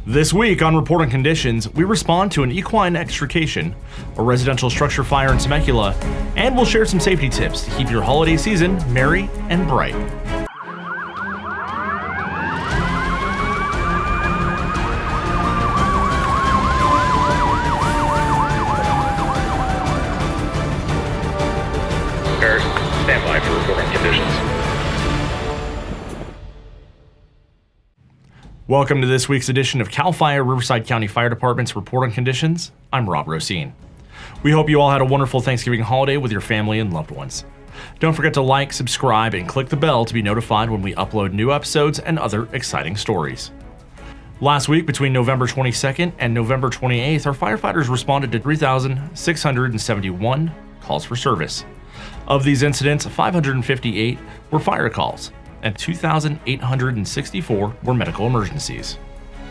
This week on Reporting Conditions, we respond to an equine extrication, a residential structure fire in Temecula, and we'll share some safety tips to keep your holiday season merry and bright. Stand by for reporting conditions. Welcome to this week's edition of CAL FIRE Riverside County Fire Department's Reporting Conditions. I'm Rob Rosine. We hope you all had a wonderful Thanksgiving holiday with your family and loved ones. Don't forget to like, subscribe, and click the bell to be notified when we upload new episodes and other exciting stories. Last week, between November 22nd and November 28th, our firefighters responded to 3,671 calls for service. Of these incidents, 558 were fire calls, and 2,864 were medical emergencies.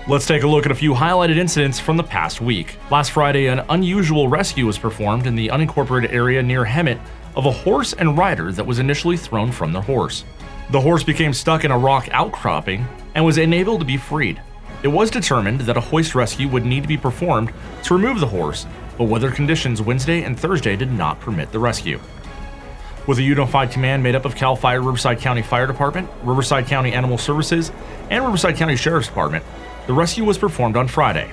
Let's take a look at a few highlighted incidents from the past week. Last Friday, an unusual rescue was performed in the unincorporated area near Hemet of a horse and rider that was initially thrown from their horse. The horse became stuck in a rock outcropping and was unable to be freed. It was determined that a hoist rescue would need to be performed to remove the horse, but weather conditions Wednesday and Thursday did not permit the rescue. With a unified command made up of CAL FIRE Riverside County Fire Department, Riverside County Animal Services, and Riverside County Sheriff's Department, the rescue was performed on Friday.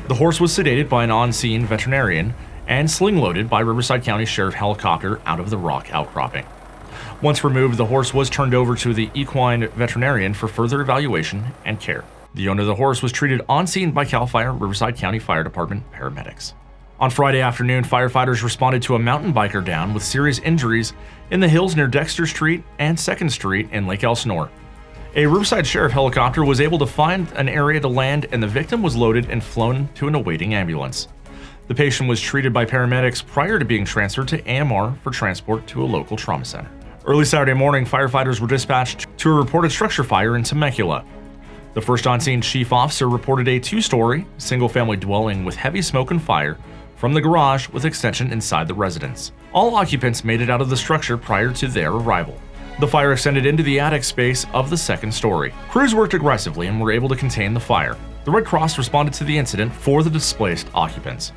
The horse was sedated by an on-scene veterinarian and sling-loaded by Riverside County Sheriff helicopter out of the rock outcropping. Once removed, the horse was turned over to the equine veterinarian for further evaluation and care. The owner of the horse was treated on-scene by CAL FIRE Riverside County Fire Department paramedics. On Friday afternoon, firefighters responded to a mountain biker down with serious injuries in the hills near Dexter Street and 2nd Street in Lake Elsinore. A Riverside Sheriff helicopter was able to find an area to land, and the victim was loaded and flown to an awaiting ambulance. The patient was treated by paramedics prior to being transferred to AMR for transport to a local trauma center. Early Saturday morning, firefighters were dispatched to a reported structure fire in Temecula. The first on-scene chief officer reported a two-story, single-family dwelling with heavy smoke and fire from the garage with extension inside the residence. All occupants made it out of the structure prior to their arrival. The fire extended into the attic space of the second story. Crews worked aggressively and were able to contain the fire. The Red Cross responded to the incident for the displaced occupants.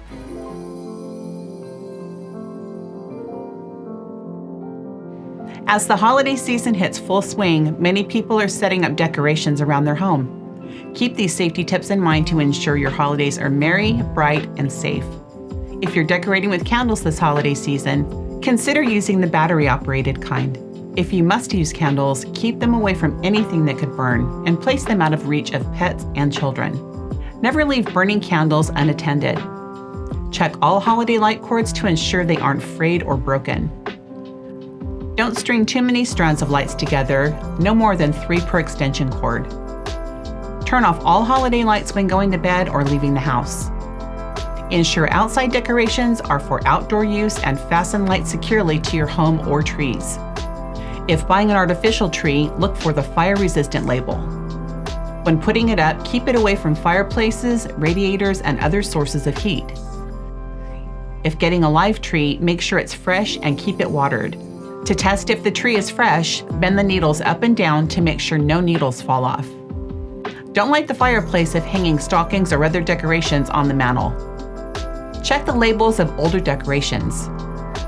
As the holiday season hits full swing, many people are setting up decorations around their home. Keep these safety tips in mind to ensure your holidays are merry, bright, and safe. If you're decorating with candles this holiday season, consider using the battery-operated kind. If you must use candles, keep them away from anything that could burn and place them out of reach of pets and children. Never leave burning candles unattended. Check all holiday light cords to ensure they aren't frayed or broken. Don't string too many strands of lights together, no more than 3 per extension cord. Turn off all holiday lights when going to bed or leaving the house. Ensure outside decorations are for outdoor use and fasten lights securely to your home or trees. If buying an artificial tree, look for the fire-resistant label. When putting it up, keep it away from fireplaces, radiators, and other sources of heat. If getting a live tree, make sure it's fresh and keep it watered. To test if the tree is fresh, bend the needles up and down to make sure no needles fall off. Don't light the fireplace if hanging stockings or other decorations on the mantle. Check the labels of older decorations.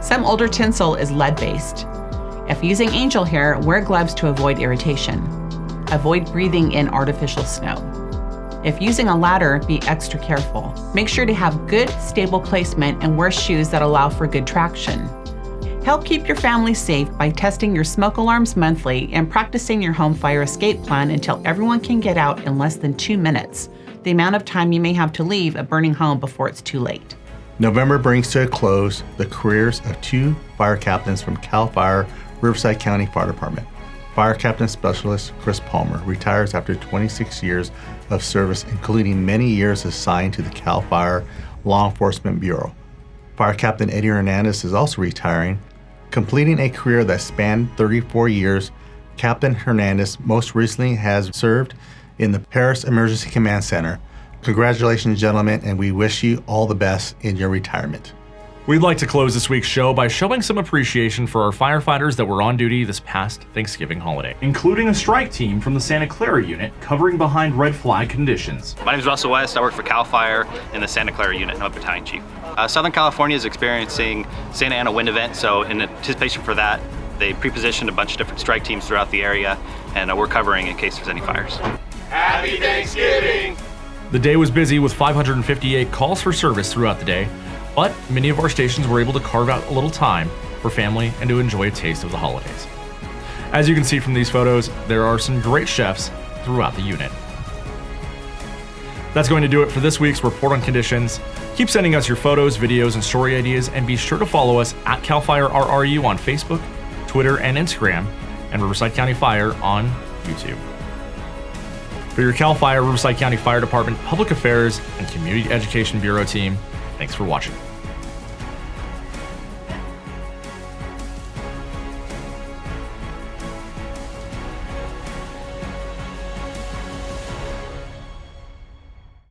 Some older tinsel is lead-based. If using angel hair, wear gloves to avoid irritation. Avoid breathing in artificial snow. If using a ladder, be extra careful. Make sure to have good, stable placement and wear shoes that allow for good traction. Help keep your family safe by testing your smoke alarms monthly and practicing your home fire escape plan until everyone can get out in less than 2 minutes, the amount of time you may have to leave a burning home before it's too late. November brings to a close the careers of 2 fire captains from CAL FIRE Riverside County Fire Department. Fire Captain Specialist Chris Palmer retires after 26 years of service, including many years assigned to the CAL FIRE Law Enforcement Bureau. Fire Captain Eddie Hernandez is also retiring, completing a career that spanned 34 years. Captain Hernandez most recently has served in the Paris Emergency Command Center. Congratulations, gentlemen, and we wish you all the best in your retirement. We'd like to close this week's show by showing some appreciation for our firefighters that were on duty this past Thanksgiving holiday, including a strike team from the Santa Clara unit covering behind red flag conditions. My name is Russell West. I work for CAL FIRE in the Santa Clara unit, and I'm a battalion chief. Southern California is experiencing Santa Ana wind event, so in anticipation for that, they pre-positioned a bunch of different strike teams throughout the area, and we're covering in case there's any fires. Happy Thanksgiving! The day was busy with 558 calls for service throughout the day, but many of our stations were able to carve out a little time for family and to enjoy a taste of the holidays. As you can see from these photos, there are some great chefs throughout the unit. That's going to do it for this week's Report on Conditions. Keep sending us your photos, videos, and story ideas, and be sure to follow us at CAL FIRE RRU on Facebook, Twitter, and Instagram, and Riverside County Fire on YouTube. For your CAL FIRE Riverside County Fire Department Public Affairs and Community Education Bureau team, thanks for watching.